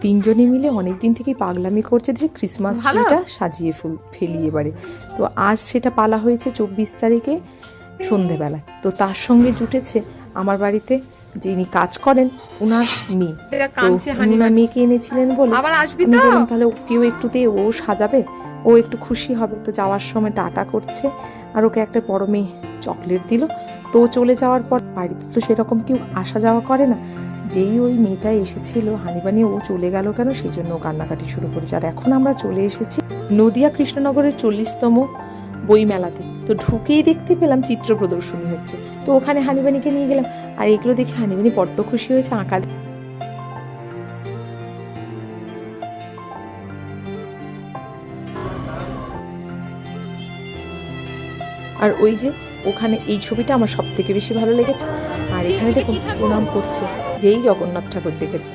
তিনজনে মিলে অনেক দিন থেকেই পাগলামি করছে যে ক্রিসমাস ট্রিটা সাজিয়ে ফেলি এবারে। তো আজ সেটা পালা হয়েছে 24 তারিখে সন্ধেবেলায়। তো তার সঙ্গে জুটেছে আমার বাড়িতে যিনি কাজ করেন ওনার মেয়ে, তো ওনার মেয়েকে এনেছিলেন বলে আমি বললাম তাহলে কেউ একটুতে ও সাজাবে, ও একটু খুশি হবে। তো যাওয়ার সময় টাটা করছে আর ওকে একটা বড় মেয়ে চকলেট দিল। তো চলে যাওয়ার পর বাড়িতে তো সেরকম কেউ আসা যাওয়া করে না, যেই ওই মেয়েটা এসেছিল হানিবানি ও চলে গেল কেন সেই জন্য ও কান্নাকাটি শুরু করেছে। আর এখন আমরা চলে এসেছি নদিয়া কৃষ্ণনগরের 40তম বই মেলাতে। তো ঢুকেই দেখতে পেলাম চিত্র প্রদর্শনী হচ্ছে, তো ওখানে হানিবানিকে নিয়ে গেলাম। আর এগুলো দেখে হানিবানি বড্ড খুশি হয়েছে আঁকা। আর ওই যে ওখানে এই ছবিটা আমার সব থেকে বেশি ভালো লেগেছে। আর এখানে দেখুন প্রণাম করছে যেই জগন্নাথ ঠাকুর দেখেছে।